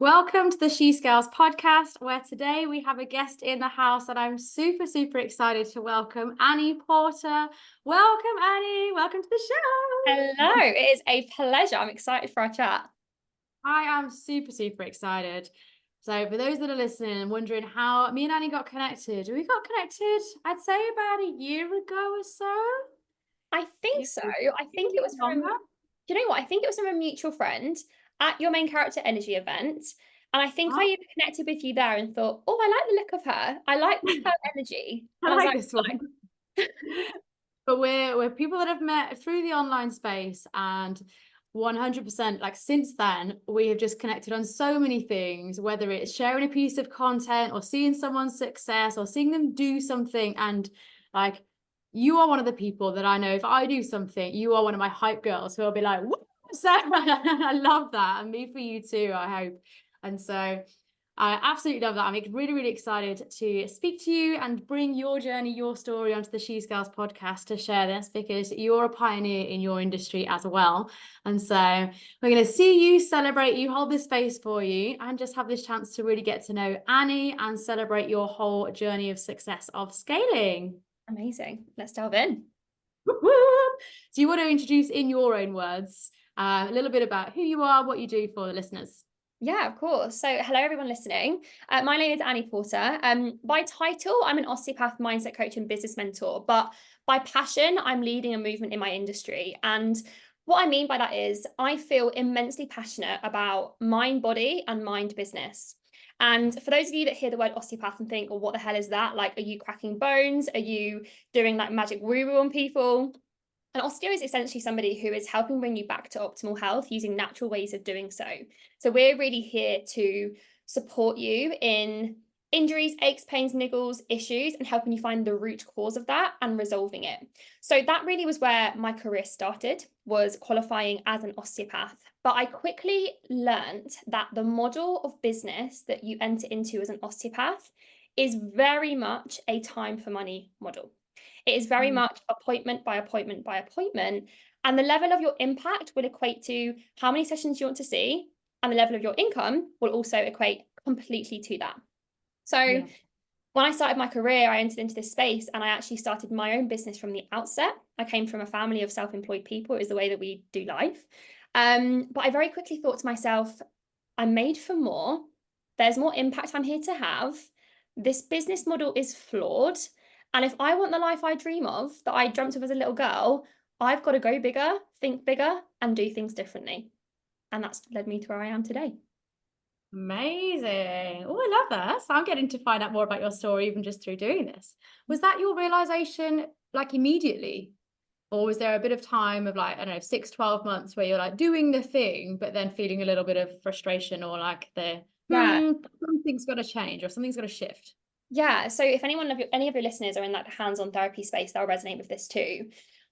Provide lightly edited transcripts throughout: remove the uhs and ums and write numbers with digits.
Welcome to the She Scales podcast, where today we have a guest in the house and I'm super, super excited to welcome Annie Porter. Welcome, Annie. Welcome to the show. Hello, it is a pleasure. I'm excited for our chat. I am super, super excited. So for those that are listening and wondering how me and Annie got connected, we got connected, I'd say about a year ago or so. I think so. I think it was from, do you know what? I think it was from a mutual friend at your main character energy event. And I think I even connected with you there and thought, oh, I like the look of her. I like her energy. And I I was like like, this one. But we're people that have met through the online space, and 100% like since then we have just connected on so many things, whether it's sharing a piece of content or seeing someone's success or seeing them do something. And like, you are one of the people that I know, if I do something, you are one of my hype girls who will be like, woo! So I love that, and me for you too, I hope. And so I absolutely love that. I'm really, really excited to speak to you and bring your journey, your story onto the She Scales podcast to share this, because you're a pioneer in your industry as well. And so we're going to see you, celebrate you, hold this space for you, and just have this chance to really get to know Annie and celebrate your whole journey of success of scaling. amazing. Let's delve in. So you want to introduce in your own words a little bit about who you are, what you do for the listeners? Yeah, of course. So, hello, everyone listening. My name is Annie Porter. By title, I'm an osteopath, mindset coach, and business mentor. But by passion, I'm leading a movement in my industry. And what I mean by that is, I feel immensely passionate about mind, body, and mind business. And for those of you that hear the word osteopath and think, well, what the hell is that? Like, are you cracking bones? Are you doing like magic woo-woo on people? An osteo is essentially somebody who is helping bring you back to optimal health using natural ways of doing so. So we're really here to support you in injuries, aches, pains, niggles, issues, and helping you find the root cause of that and resolving it. So that really was where my career started, was qualifying as an osteopath. But I quickly learned that the model of business that you enter into as an osteopath is very much a time for money model. It is very much appointment by appointment by appointment. And the level of your impact will equate to how many sessions you want to see. And the level of your income will also equate completely to that. So when I started my career, I entered into this space and I actually started my own business from the outset. I came from a family of self-employed people. It was the way that we do life. But I very quickly thought to myself, I'm made for more. There's more impact I'm here to have. This business model is flawed. And if I want the life I dream of, that I dreamt of as a little girl, I've got to go bigger, think bigger, and do things differently. And that's led me to where I am today. Amazing. Oh, I love that. So I'm getting to find out more about your story even just through doing this. Was that your realization like immediately? Or was there a bit of time of like, I don't know, 6-12 months where you're like doing the thing, but then feeling a little bit of frustration or like something's got to change or something's got to shift? Yeah. So if any of your listeners are in that hands-on therapy space, they'll resonate with this too.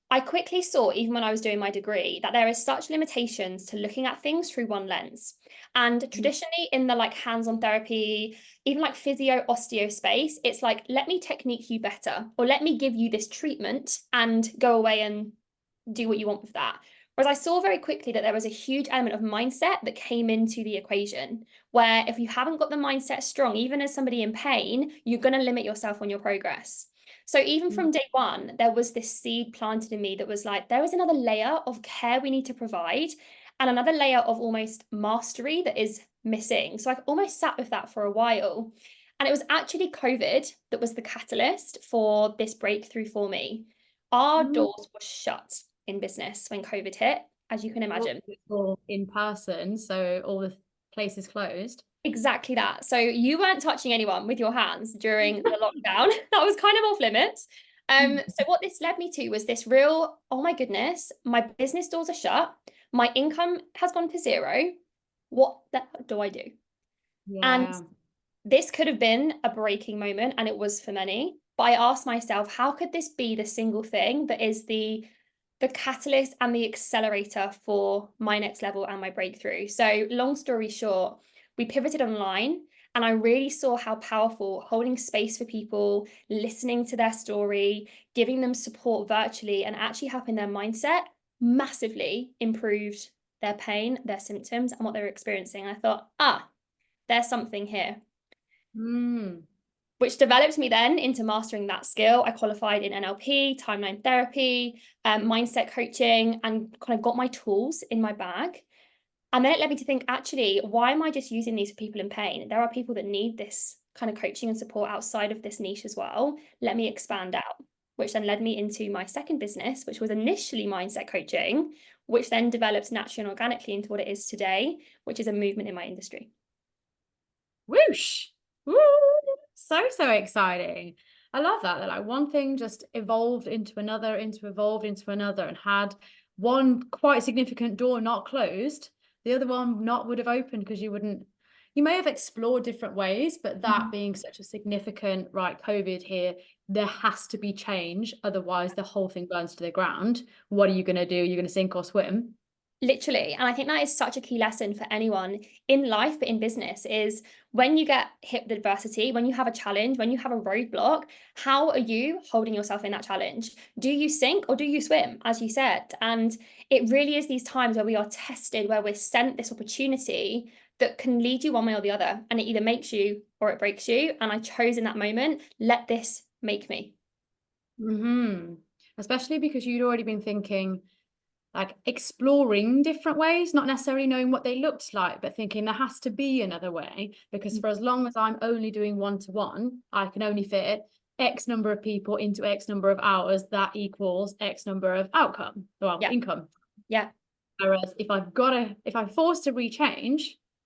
I quickly saw, even when I was doing my degree, that there is such limitations to looking at things through one lens. And traditionally in the like hands-on therapy, even like physio, osteo space, it's like, let me technique you better, or let me give you this treatment and go away and do what you want with that. Whereas I saw very quickly that there was a huge element of mindset that came into the equation, where if you haven't got the mindset strong, even as somebody in pain, you're going to limit yourself on your progress. So even from day one, there was this seed planted in me that was like, there is another layer of care we need to provide and another layer of almost mastery that is missing. So I almost sat with that for a while. And it was actually COVID that was the catalyst for this breakthrough for me. Our doors were shut in business when COVID hit, as you can imagine. All in person, so all the places closed. Exactly that. So you weren't touching anyone with your hands during the lockdown. That was kind of off limits. So what this led me to was this real, oh my goodness, my business doors are shut. My income has gone to zero. What the heck do I do? And Yeah. this could have been a breaking moment, and it was for many. But I asked myself, how could this be the single thing that is the catalyst and the accelerator for my next level and my breakthrough? So long story short, we pivoted online and I really saw how powerful holding space for people, listening to their story, giving them support virtually, and actually helping their mindset massively improved their pain, their symptoms, and what they were experiencing. I thought, there's something here. Mm. Which developed me then into mastering that skill. I qualified in NLP, timeline therapy, mindset coaching, and kind of got my tools in my bag. And then it led me to think, actually, why am I just using these for people in pain? There are people that need this kind of coaching and support outside of this niche as well. Let me expand out, which then led me into my second business, which was initially mindset coaching, which then developed naturally and organically into what it is today, which is a movement in my industry. Whoosh. Woo. So exciting. I love that like one thing just evolved into another, evolved into another, and had one quite significant door not closed, the other one not would have opened, because you may have explored different ways, but that being such a significant, right, COVID here, there has to be change, otherwise the whole thing burns to the ground. What are you going to do? You're going to sink or swim? Literally. And I think that is such a key lesson for anyone in life, but in business, is when you get hit with adversity, when you have a challenge, when you have a roadblock, how are you holding yourself in that challenge? Do you sink or do you swim, as you said? And it really is these times where we are tested, where we're sent this opportunity that can lead you one way or the other. And it either makes you or it breaks you. And I chose in that moment, let this make me. Especially because you'd already been thinking, like exploring different ways, not necessarily knowing what they looked like, but thinking there has to be another way, because for as long as I'm only doing one-to-one, I can only fit X number of people into X number of hours, that equals X number of income. Yeah. Whereas if I'm forced to rechange,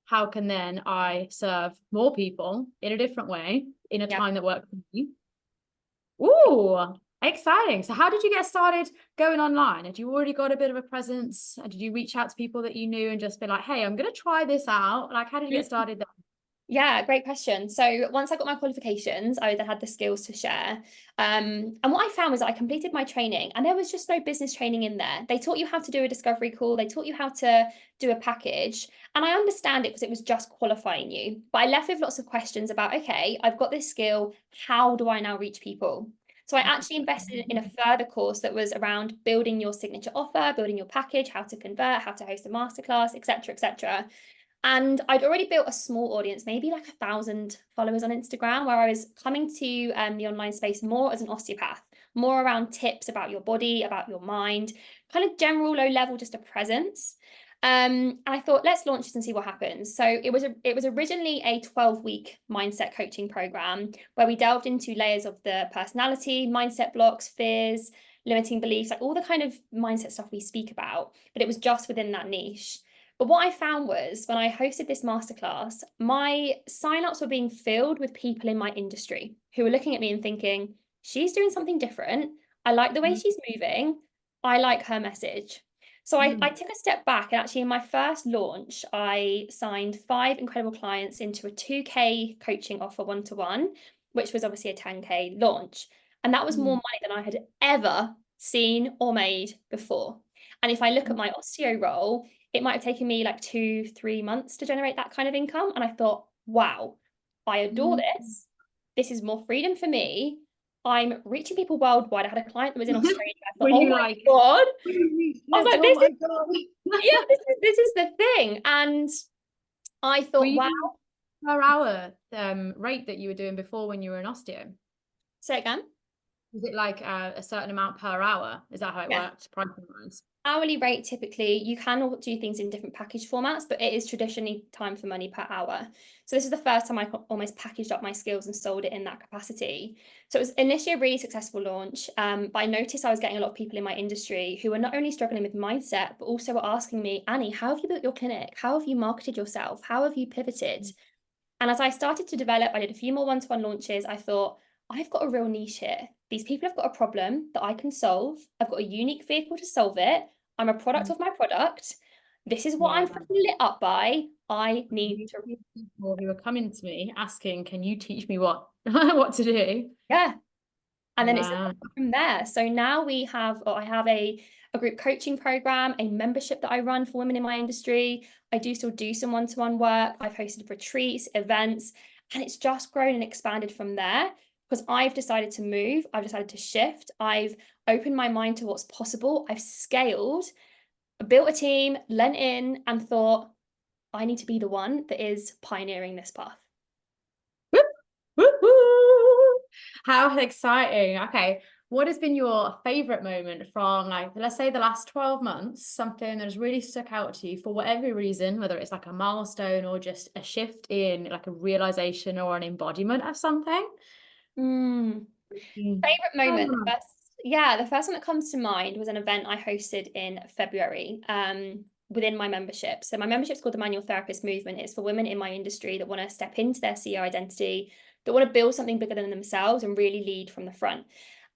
how can then I serve more people in a different way, in a time that works for me? Ooh, exciting. So how did you get started going online? Had you already got a bit of a presence? Did you reach out to people that you knew and just be like, hey, I'm going to try this out? Like, how did you get started there? Yeah, great question. So once I got my qualifications, I then had the skills to share. And what I found was that I completed my training and there was just no business training in there. They taught you how to do a discovery call. They taught you how to do a package. And I understand it because it was just qualifying you. But I left with lots of questions about, okay, I've got this skill. How do I now reach people? So I actually invested in a further course that was around building your signature offer, building your package, how to convert, how to host a masterclass, etc., etc. And I'd already built a small audience, maybe like 1,000 followers on Instagram, where I was coming to the online space more as an osteopath, more around tips about your body, about your mind, kind of general low level, just a presence. And I thought, let's launch this and see what happens. So it was originally a 12-week mindset coaching program where we delved into layers of the personality, mindset blocks, fears, limiting beliefs, like all the kind of mindset stuff we speak about, but it was just within that niche. But what I found was when I hosted this masterclass, my signups were being filled with people in my industry who were looking at me and thinking, she's doing something different. I like the way she's moving. I like her message. So I took a step back, and actually in my first launch, I signed 5 incredible clients into a 2K coaching offer one-to-one, which was obviously a 10K launch. And that was more money than I had ever seen or made before. And if I look at my osteo role, it might have taken me like 2-3 months to generate that kind of income. And I thought, wow, I adore this. This is more freedom for me. I'm reaching people worldwide. I had a client that was in Australia. I thought, oh my God. I was like, this is the thing. And I thought, wow. Per hour rate that you were doing before when you were an osteo? Say again. Is it like a certain amount per hour? Is that how it worked, pricing wise? Hourly rate, typically, you can do things in different package formats, but it is traditionally time for money per hour. So this is the first time I almost packaged up my skills and sold it in that capacity. So it was initially a really successful launch, but I noticed I was getting a lot of people in my industry who were not only struggling with mindset, but also were asking me, Annie, how have you built your clinic? How have you marketed yourself? How have you pivoted? And as I started to develop, I did a few more one-to-one launches. I thought, I've got a real niche here. These people have got a problem that I can solve. I've got a unique vehicle to solve it. I'm a product of my product. This is what I'm lit up by. I need to. People who are coming to me asking, can you teach me what to do? Yeah. And then it's from there. So now I have a group coaching program, a membership that I run for women in my industry. I do still do some one-to-one work. I've hosted retreats, events, and it's just grown and expanded from there because I've decided to move. I've decided to shift. I've opened my mind to what's possible. I've scaled, built a team, lent in, and thought, I need to be the one that is pioneering this path. Woo-hoo! How exciting. Okay. What has been your favorite moment from, like, let's say the last 12 months, something that has really stuck out to you for whatever reason, whether it's like a milestone or just a shift in like a realization or an embodiment of something? Mm. Mm. Favorite moment. Oh, The first one that comes to mind was an event I hosted in February within my membership. So my membership's called the Manual Therapist Movement. It's for women in my industry that want to step into their CEO identity, that want to build something bigger than themselves and really lead from the front.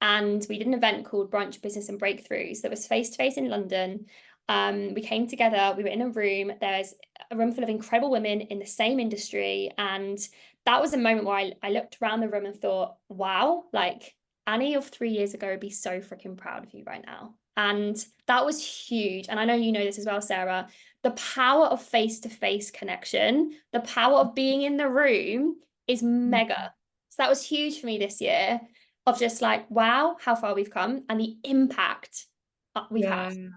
And we did an event called Brunch Business and Breakthroughs that was face to face in London. We came together, we were in a room, there's a room full of incredible women in the same industry. And that was a moment where I looked around the room and thought, wow, like Annie of 3 years ago would be so freaking proud of you right now. And that was huge. And I know you know this as well, Sarah. The power of face-to-face connection, the power of being in the room is mm. mega. So that was huge for me this year of just like, wow, how far we've come and the impact we've had. Yeah.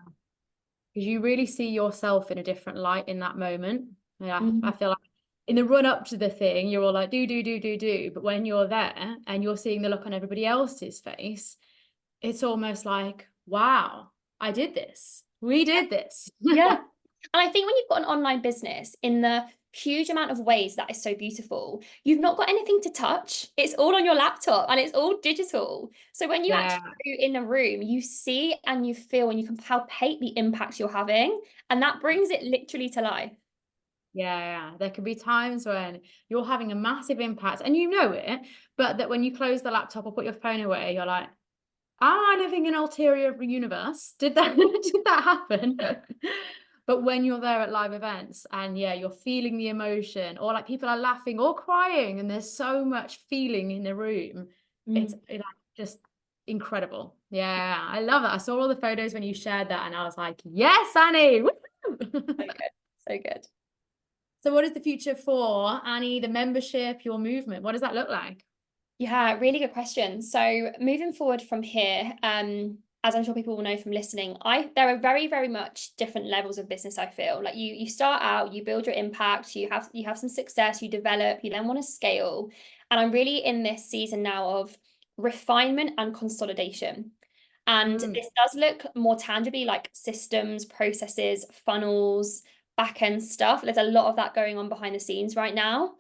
Because you really see yourself in a different light in that moment. Yeah, I Mhm. feel like in the run up to the thing, you're all like, do, do, do, do, do. But when you're there and you're seeing the look on everybody else's face, it's almost like, wow, I did this. We did this. Yeah. And I think when you've got an online business in the huge amount of ways that is so beautiful, you've not got anything to touch. It's all on your laptop and it's all digital. So when you Yeah, actually go in a room, you see and you feel and you can palpate the impact you're having. And that brings it literally to life. yeah. There can be times when you're having a massive impact and you know it, but that when you close the laptop or put your phone away, you're like, am I living in an ulterior universe? Did that did that happen? But when you're there at live events and yeah, you're feeling the emotion, or like people are laughing or crying, and there's so much feeling in the room, it's Mm. like just incredible. Yeah, I love it. I saw all the photos when you shared that, and I was like, yes, Annie. Woo! So good. So good. So, what is the future for Annie, the membership, your movement? What does that look like? Yeah, really good question. So moving forward from here, as I'm sure people will know from listening, there are very, very much different levels of business, I feel. Like you start out, you build your impact, you have some success, you develop, you then want to scale. And I'm really in this season now of refinement and consolidation. And Mm, this does look more tangibly like systems, processes, funnels, back end stuff. There's a lot of that going on behind the scenes right now.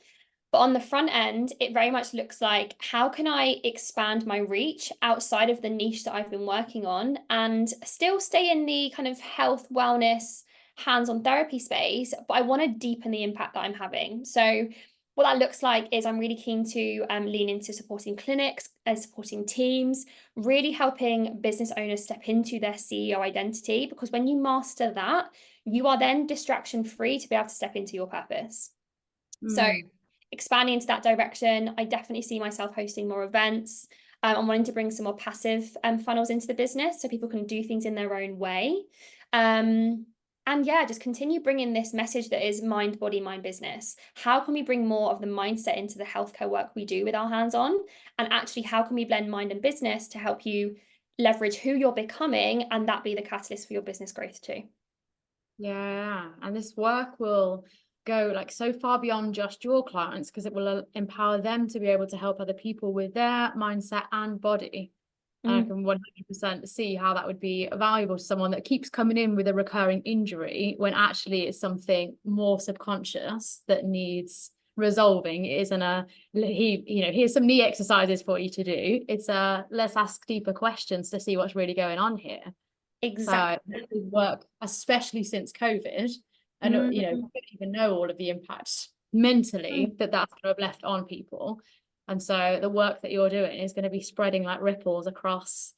But on the front end, it very much looks like how can I expand my reach outside of the niche that I've been working on and still stay in the kind of health, wellness, hands-on therapy space, but I want to deepen the impact that I'm having. So what that looks like is I'm really keen to lean into supporting clinics and supporting teams, really helping business owners step into their CEO identity, because when you master that, you are then distraction free to be able to step into your purpose. So mm. expanding into that direction, I definitely see myself hosting more events. I'm wanting to bring some more passive funnels into the business so people can do things in their own way. And yeah, just continue bringing this message that is mind, body, mind, business. How can we bring more of the mindset into the healthcare work we do with our hands on? And actually, how can we blend mind and business to help you leverage who you're becoming and that be the catalyst for your business growth too? Yeah, and this work will go like so far beyond just your clients because it will empower them to be able to help other people with their mindset and body. And I Mm, can 100% see how that would be valuable to someone that keeps coming in with a recurring injury when actually it's something more subconscious that needs resolving. It isn't here's some knee exercises for you to do. It's let's ask deeper questions to see what's really going on here. So exactly. this is work, especially since COVID, and we Mm, don't even know all of the impact mentally that that's going to have left on people. And so the work that you're doing is going to be spreading like ripples across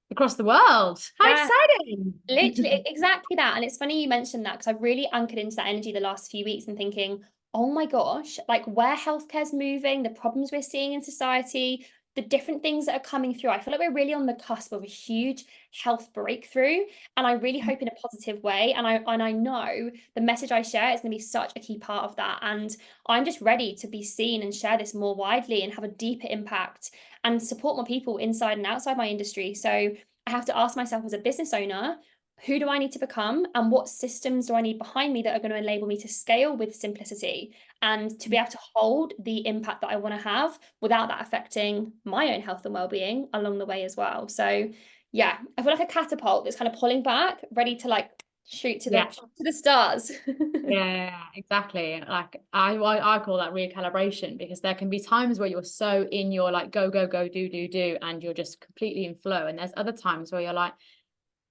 the world. How yeah. exciting! Literally, exactly that. And it's funny you mentioned that because I've really anchored into that energy the last few weeks and thinking, oh my gosh, like where healthcare's moving, the problems we're seeing in society, the different things that are coming through. I feel like we're really on the cusp of a huge health breakthrough. And I really hope in a positive way. And I know the message I share is going to be such a key part of that. And I'm just ready to be seen and share this more widely and have a deeper impact and support more people inside and outside my industry. So I have to ask myself as a business owner, who do I need to become and what systems do I need behind me that are going to enable me to scale with simplicity and to be able to hold the impact that I want to have without that affecting my own health and well-being along the way as well. So yeah, I feel like a catapult that's kind of pulling back, ready to like shoot to Yeah. the stars. Yeah, exactly. Like I call that recalibration, because there can be times where you're so in your like go go go do and you're just completely in flow, and there's other times where you're like,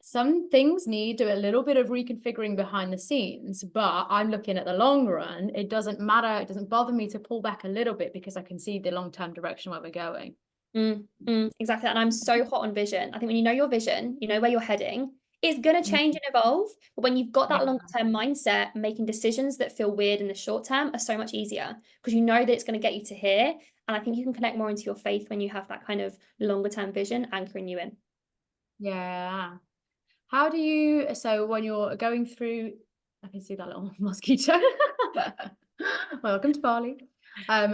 some things need a little bit of reconfiguring behind the scenes, but I'm looking at the long run. It doesn't matter, it doesn't bother me to pull back a little bit because I can see the long-term direction where we're going. Exactly. And I'm so hot on vision. I think when you know your vision, you know where you're heading, it's going to change and evolve. But when you've got that Yeah. long-term mindset, making decisions that feel weird in the short term are so much easier because you know that it's going to get you to here. And I think you can connect more into your faith when you have that kind of longer term vision anchoring you in. Yeah. How do you, so when you're going through, I can see that little mosquito. Welcome to Bali.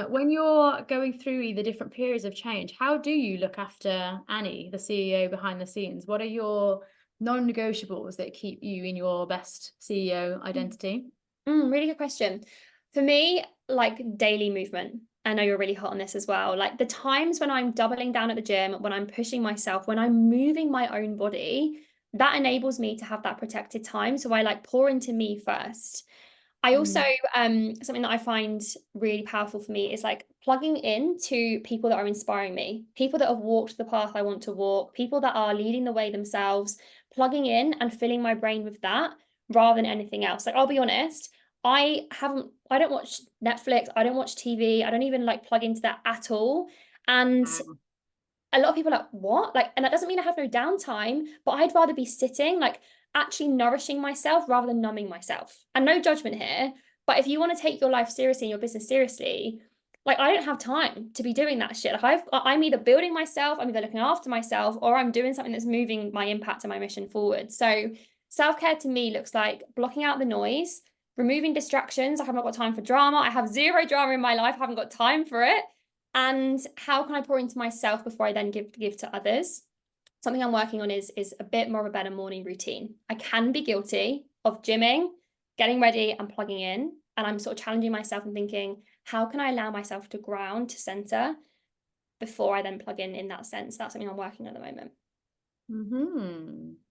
When you're going through the different periods of change, how do you look after Annie, the CEO behind the scenes? What are your non-negotiables that keep you in your best CEO identity? Really good question. For me, like daily movement. I know you're really hot on this as well. Like the times when I'm doubling down at the gym, when I'm pushing myself, when I'm moving my own body, that enables me to have that protected time. So I like pour into me first. I also something that I find really powerful for me is like plugging in to people that are inspiring me, people that have walked the path I want to walk, people that are leading the way themselves, plugging in and filling my brain with that rather than anything else. Like I'll be honest, I don't watch Netflix, I don't watch TV, I don't even like plug into that at all. And Wow. a lot of people are like, what? Like, and that doesn't mean I have no downtime, but I'd rather be sitting, like actually nourishing myself rather than numbing myself. And no judgment here, but if you want to take your life seriously and your business seriously, like I don't have time to be doing that shit. Like I'm either building myself, I'm either looking after myself, or I'm doing something that's moving my impact and my mission forward. So self-care to me looks like blocking out the noise, removing distractions. I haven't got time for drama. I have zero drama in my life. I haven't got time for it. And how can I pour into myself before I then give to others? Something I'm working on is a bit more of a better morning routine. I can be guilty of gymming, getting ready and plugging in. And I'm sort of challenging myself and thinking, how can I allow myself to ground, to center before I then plug in that sense? That's something I'm working on at the moment.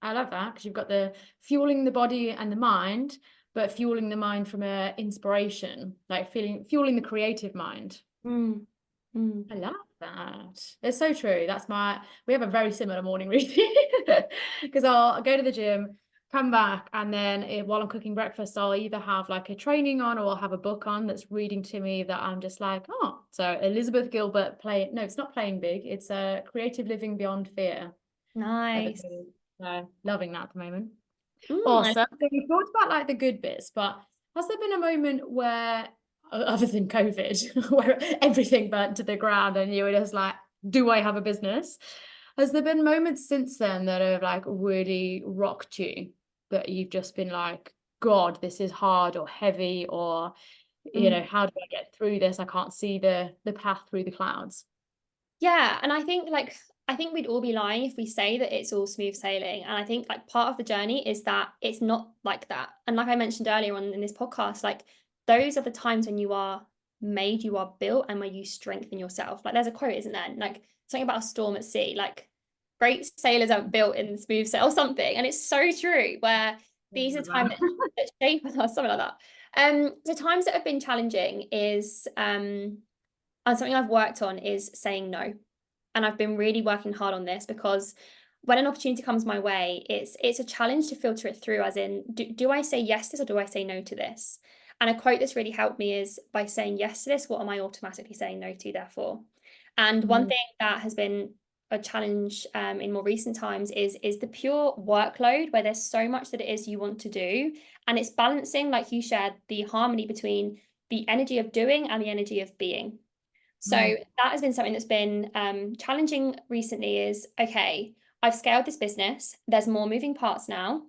I love that, because you've got the fueling the body and the mind, but fueling the mind from a inspiration, like fueling the creative mind. Mm. I love that. It's so true. We have a very similar morning routine, because I'll go to the gym, come back, and then while I'm cooking breakfast, I'll either have like a training on, or I'll have a book on that's reading to me that I'm just like, oh, so Elizabeth Gilbert no, it's not Playing Big. It's Creative Living Beyond Fear. Nice. So loving that at the moment. Mm, Awesome. So we talked about like the good bits, but has there been a moment where, other than COVID, where everything burnt to the ground and you were just like, do I have a business? Has there been moments since then that have like really rocked you, that you've just been like, God, this is hard or heavy, or, mm. how do I get through this? I can't see the path through the clouds. Yeah, and I think we'd all be lying if we say that it's all smooth sailing. And I think like part of the journey is that it's not like that. And like I mentioned earlier on in this podcast, like those are the times when you are made, you are built, and where you strengthen yourself. Like there's a quote, isn't there? Like something about a storm at sea, like great sailors are built in smooth sail or something. And it's so true, where these are times that shape us, something like that. The times that have been challenging is and something I've worked on is saying no. And I've been really working hard on this because when an opportunity comes my way, it's a challenge to filter it through, as in, do I say yes to this or do I say no to this? And a quote that's really helped me is, by saying yes to this, what am I automatically saying no to, therefore? And one thing that has been a challenge in more recent times is the pure workload, where there's so much that it is you want to do. And it's balancing, like you shared, the harmony between the energy of doing and the energy of being. So that has been something that's been challenging recently is, okay, I've scaled this business. There's more moving parts now.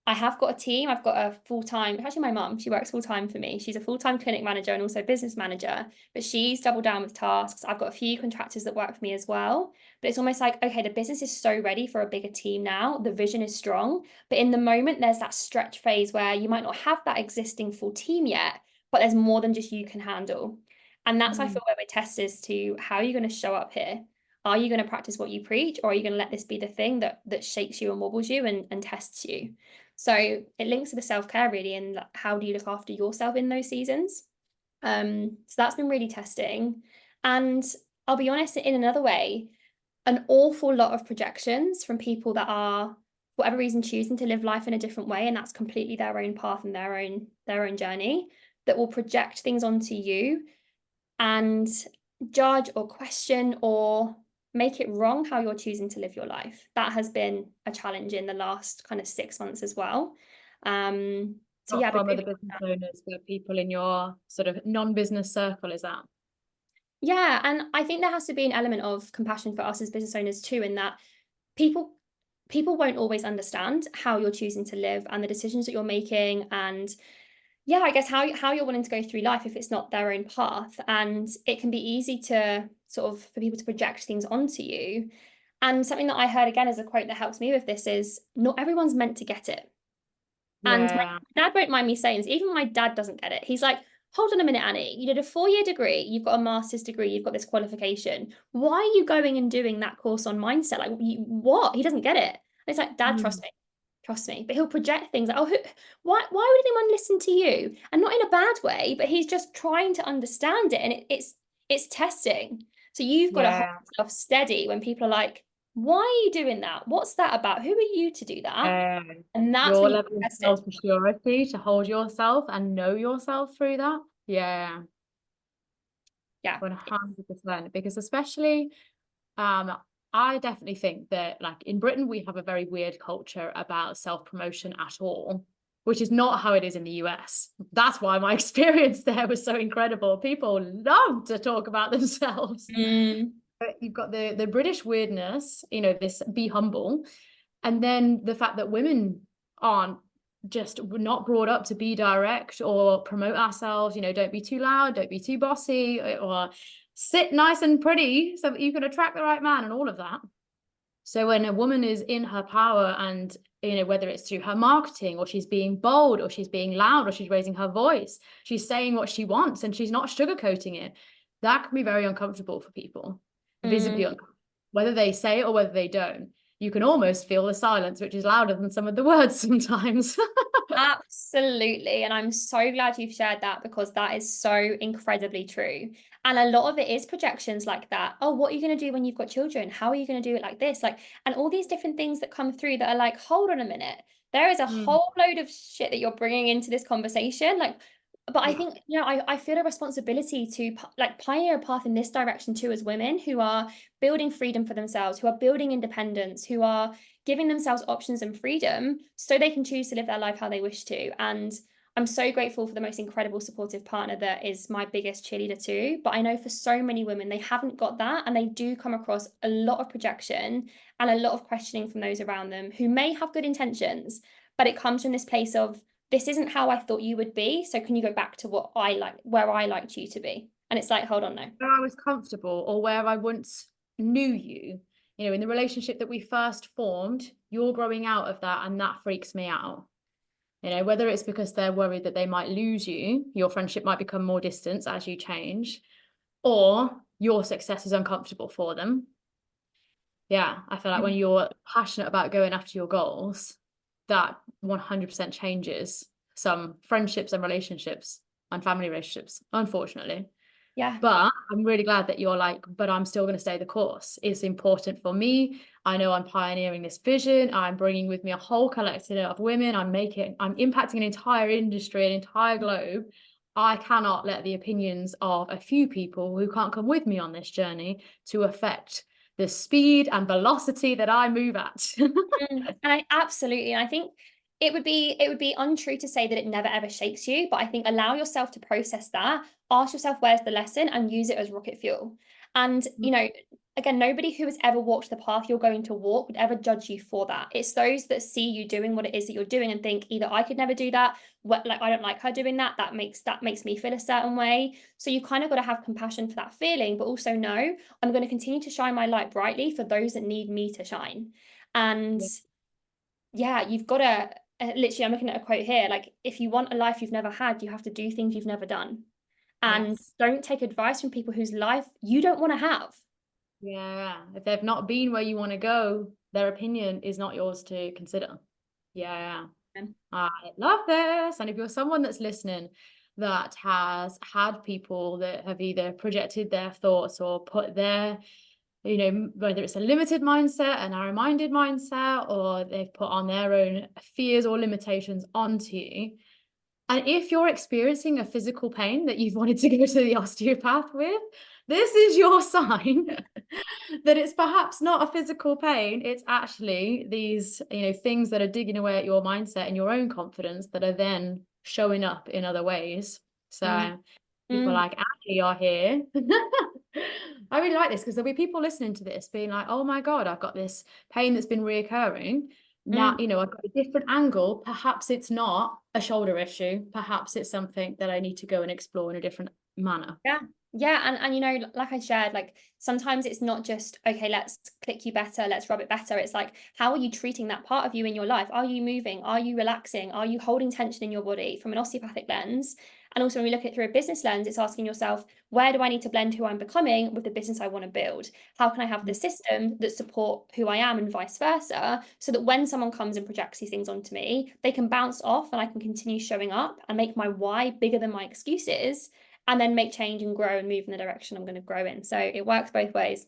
I have got a team. I've got a full-time, actually my mum, she works full-time for me. She's a full-time clinic manager and also business manager, but she's doubled down with tasks. I've got a few contractors that work for me as well. But it's almost like, okay, the business is so ready for a bigger team now. The vision is strong. But in the moment, there's that stretch phase where you might not have that existing full team yet, but there's more than just you can handle. And that's, I Mm. feel, where we're tested as to how are you going to show up here? Are you going to practice what you preach, or are you going to let this be the thing that shakes you and wobbles you and tests you? So it links to the self-care really, and how do you look after yourself in those seasons? So that's been really testing. And I'll be honest, in another way, an awful lot of projections from people that are, for whatever reason, choosing to live life in a different way, and that's completely their own path and their own journey, that will project things onto you and judge or question or make it wrong how you're choosing to live your life. That has been a challenge in the last kind of 6 months as well. So Not yeah, from other business owners, but people in your sort of non-business circle, is that? yeah, and I think there has to be an element of compassion for us as business owners too, in that people won't always understand how you're choosing to live and the decisions that you're making, and yeah, I guess how you're wanting to go through life if it's not their own path. And it can be easy to sort of, for people to project things onto you. And something that I heard again as a quote that helps me with this is, not everyone's meant to get it. And my Yeah. dad won't mind me saying this, even my dad doesn't get it. He's like, hold on a minute, Annie, you did a 4-year degree, you've got a master's degree, you've got this qualification. Why are you going and doing that course on mindset? Like, what? He doesn't get it. And it's like, Dad, Mm. trust me. But he'll project things like, oh, why would anyone listen to you? And not in a bad way, but he's just trying to understand it. And it's testing. So you've got to hold Yeah. yourself steady when people are like, why are you doing that? What's that about? Who are you to do that? And that's Your when you level of get tested. self-assurity to hold yourself and know yourself through that. Yeah, Yeah. 100%. Because especially, um, I definitely think that like in Britain, we have a very weird culture about self-promotion at all, which is not how it is in the US. That's why my experience there was so incredible. People love to talk about themselves. Mm, You've got the British weirdness, you know, this be humble, and then the fact that women aren't just not brought up to be direct or promote ourselves, you know, don't be too loud, don't be too bossy, or sit nice and pretty so that you can attract the right man and all of that. So when a woman is in her power and, you know, whether it's through her marketing or she's being bold or she's being loud or she's raising her voice, she's saying what she wants and she's not sugarcoating it, that can be very uncomfortable for people, visibly mm. uncomfortable, whether they say it or whether they don't. You can almost feel the silence, which is louder than some of the words sometimes. Absolutely. And I'm so glad you've shared that, because that is so incredibly true. And a lot of it is projections like that. Oh, what are you going to do when you've got children? How are you going to do it like this? Like, and all these different things that come through that are like, hold on a minute. There is a Mm. whole load of shit that you're bringing into this conversation. Like, but I Yeah. think, I feel a responsibility to like pioneer a path in this direction too, as women who are building freedom for themselves, who are building independence, who are giving themselves options and freedom so they can choose to live their life how they wish to. And I'm so grateful for the most incredible supportive partner that is my biggest cheerleader too. But I know for so many women, they haven't got that, and they do come across a lot of projection and a lot of questioning from those around them who may have good intentions, but it comes from this place of, this isn't how I thought you would be. So can you go back to what I like, where I liked you to be? And it's like, hold on, no. Where I was comfortable or where I once knew you, you know, in the relationship that we first formed, you're growing out of that and that freaks me out. You know, whether it's because they're worried that they might lose you, your friendship might become more distant as you change, or your success is uncomfortable for them. Yeah, I feel like when you're passionate about going after your goals, that 100% changes some friendships and relationships and family relationships, unfortunately. Yeah. But I'm really glad that you're like, but I'm still going to stay the course. It's important for me. I know I'm pioneering this vision. I'm bringing with me a whole collective of women. I'm impacting an entire industry, an entire globe. I cannot let the opinions of a few people who can't come with me on this journey to affect the speed and velocity that I move at. And I absolutely, and I think it would be untrue to say that it never ever shakes you, but I think allow yourself to process that, ask yourself where's the lesson, and use it as rocket fuel. And again, nobody who has ever walked the path you're going to walk would ever judge you for that. It's those that see you doing what it is that you're doing and think either I could never do that, like I don't like her doing that, that makes me feel a certain way. So you kind of got to have compassion for that feeling, but also know I'm going to continue to shine my light brightly for those that need me to shine. And Yeah. yeah, you've got to literally, I'm looking at a quote here, like if you want a life you've never had, you have to do things you've never done. And Yes. don't take advice from people whose life you don't want to have. Yeah. If they've not been where you want to go, their opinion is not yours to consider. Yeah. I love this. And if you're someone that's listening that has had people that have either projected their thoughts or put their, whether it's a limited mindset, a narrow-minded mindset, or they've put on their own fears or limitations onto you. And if you're experiencing a physical pain that you've wanted to go to the osteopath with, this is your sign that it's perhaps not a physical pain. It's actually these, things that are digging away at your mindset and your own confidence that are then showing up in other ways. Mm. So people Mm. like Ashley are here. I really like this because there'll be people listening to this being like, oh my God, I've got this pain that's been reoccurring. Now, Mm. I've got a different angle. Perhaps it's not a shoulder issue. Perhaps it's something that I need to go and explore in a different manner. Yeah. Yeah. And like I shared, like sometimes it's not just, okay, let's click you better, let's rub it better. It's like, how are you treating that part of you in your life? Are you moving? Are you relaxing? Are you holding tension in your body from an osteopathic lens? And also when we look at it through a business lens, it's asking yourself, where do I need to blend who I'm becoming with the business I want to build? How can I have the system that support who I am and vice versa, so that when someone comes and projects these things onto me, they can bounce off and I can continue showing up and make my why bigger than my excuses, and then make change and grow and move in the direction I'm going to grow in. So it works both ways.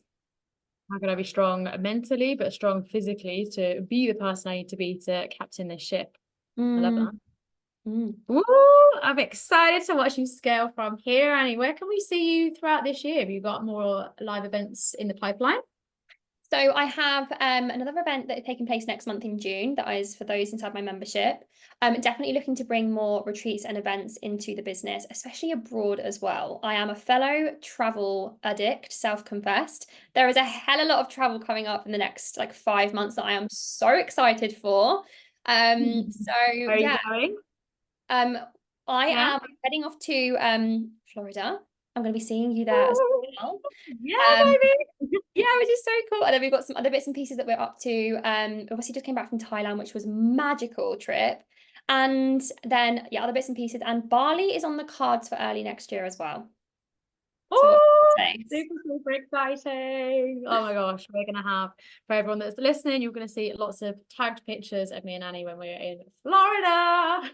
How can I be strong mentally, but strong physically to be the person I need to be to captain this ship? I love Mm, that. mm. Woo! I'm excited to watch you scale from here, Annie. Where can we see you throughout this year? Have you got more live events in the pipeline? So I have another event that is taking place next month in June that is for those inside my membership. I'm definitely looking to bring more retreats and events into the business, especially abroad as well. I am a fellow travel addict, self-confessed. There is a hell of a lot of travel coming up in the next like 5 months that I am so excited for. So Where are you yeah, going? Um, I Yeah. am heading off to Florida. I'm going to be seeing you there as Ooh, well. yeah, Um, baby. yeah, which is so cool. And then we've got some other bits and pieces that we're up to. Obviously just came back from Thailand, which was a magical trip. And then yeah, other bits and pieces. And Bali is on the cards for early next year as well. So what's Oh, the super, super exciting. Oh my gosh, we're gonna have, for everyone that's listening, you're gonna see lots of tagged pictures of me and Annie when we're in Florida.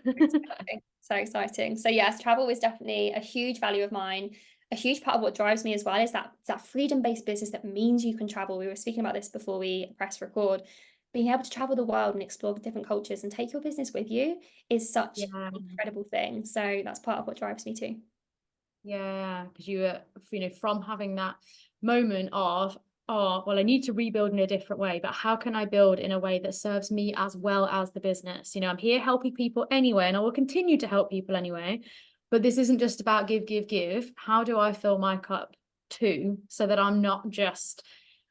So exciting. So yes, travel is definitely a huge value of mine. A huge part of what drives me as well is that freedom-based business that means you can travel. We were speaking about this before we press record. Being able to travel the world and explore different cultures and take your business with you is such Yeah. an incredible thing. So that's part of what drives me too. Yeah, because you were, from having that moment of, oh, well, I need to rebuild in a different way, but how can I build in a way that serves me as well as the business? I'm here helping people anyway, and I will continue to help people anyway. But this isn't just about give, give, give. How do I fill my cup too, so that I'm not just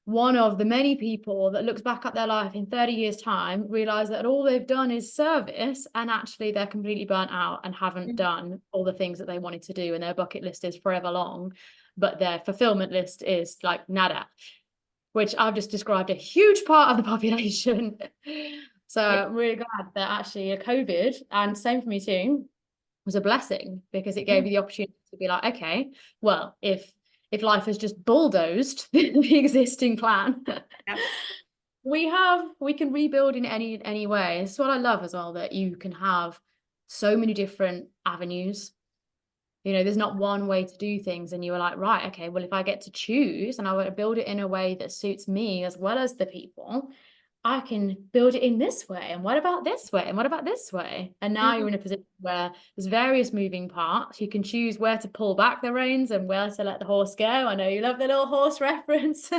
one of the many people that looks back at their life in 30 years' time, realize that all they've done is service, and actually they're completely burnt out and haven't done all the things that they wanted to do, and their bucket list is forever long, but their fulfillment list is like nada, which I've just described a huge part of the population. So Yeah. I'm really glad that actually a COVID, and same for me too, was a blessing, because it gave Mm. you the opportunity to be like, okay, well, if life has just bulldozed the existing plan, Yeah. we can rebuild in any way. It's what I love as well, that you can have so many different avenues. There's not one way to do things, and you were like, right, okay, well, if I get to choose and I want to build it in a way that suits me as well as the people, I can build it in this way. And what about this way? And what about this way? And now Mm. you're in a position where there's various moving parts. You can choose where to pull back the reins and where to let the horse go. I know you love the little horse reference.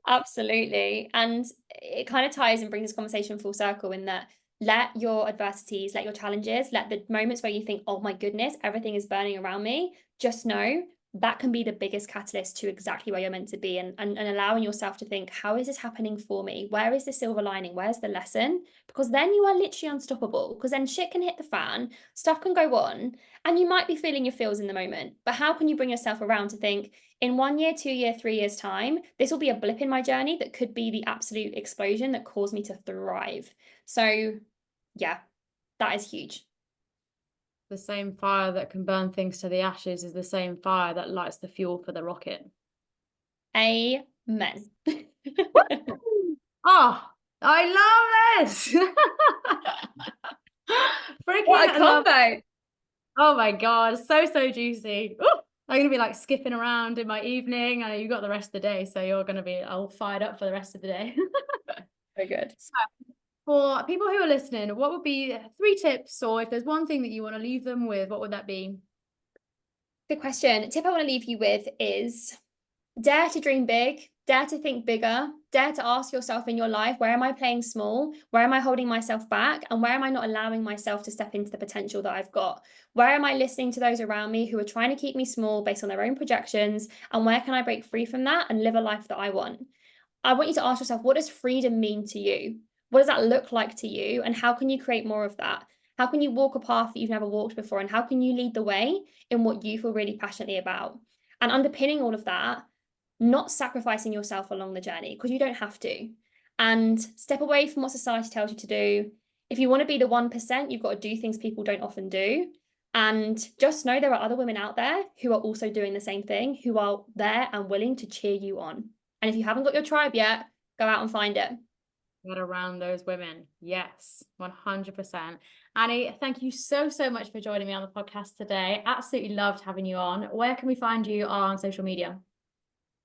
Absolutely. And it kind of ties and brings this conversation full circle in that let your adversities, let your challenges, let the moments where you think, oh my goodness, everything is burning around me, just know that can be the biggest catalyst to exactly where you're meant to be, and allowing yourself to think, how is this happening for me? Where is the silver lining? Where's the lesson? Because then you are literally unstoppable, because then shit can hit the fan, stuff can go on, and you might be feeling your feels in the moment. But how can you bring yourself around to think, in 1 year, 2 year, 3 years time, this will be a blip in my journey that could be the absolute explosion that caused me to thrive. So yeah, that is huge. The same fire that can burn things to the ashes is the same fire that lights the fuel for the rocket. Amen. Oh, I love this. What a Freaking love. combo. Oh my God, so juicy. Ooh, I'm gonna be like skipping around in my evening. I know you got the rest of the day, so you're gonna be all fired up for the rest of the day. So good. So, for people who are listening, what would be 3 tips, or if there's one thing that you want to leave them with, what would that be? Good question. Tip I want to leave you with is dare to dream big, dare to think bigger, dare to ask yourself in your life, where am I playing small? Where am I holding myself back? And where am I not allowing myself to step into the potential that I've got? Where am I listening to those around me who are trying to keep me small based on their own projections? And where can I break free from that and live a life that I want? I want you to ask yourself, what does freedom mean to you? What does that look like to you? And how can you create more of that? How can you walk a path that you've never walked before? And how can you lead the way in what you feel really passionately about? And underpinning all of that, not sacrificing yourself along the journey, because you don't have to. And step away from what society tells you to do. If you want to be the 1%, you've got to do things people don't often do. And just know there are other women out there who are also doing the same thing, who are there and willing to cheer you on. And if you haven't got your tribe yet, go out and find it. Get around those women. Yes, 100%. Annie, thank you so much for joining me on the podcast today. Absolutely loved having you on. Where can we find you on social media?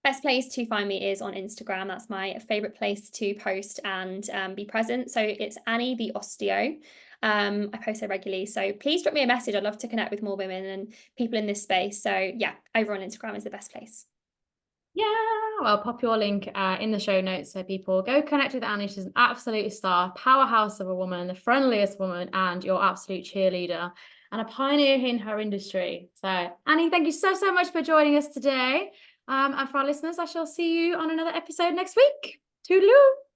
Best place to find me is on Instagram. That's my favorite place to post and be present. So it's Annie the Osteo. I post there regularly. So please drop me a message. I'd love to connect with more women and people in this space. So yeah, over on Instagram is the best place. Yeah, well, I'll pop your link in the show notes so people go connect with Annie. She's an absolute star, powerhouse of a woman, the friendliest woman, and your absolute cheerleader and a pioneer in her industry. So, Annie, thank you so much for joining us today. And for our listeners, I shall see you on another episode next week. Toodaloo.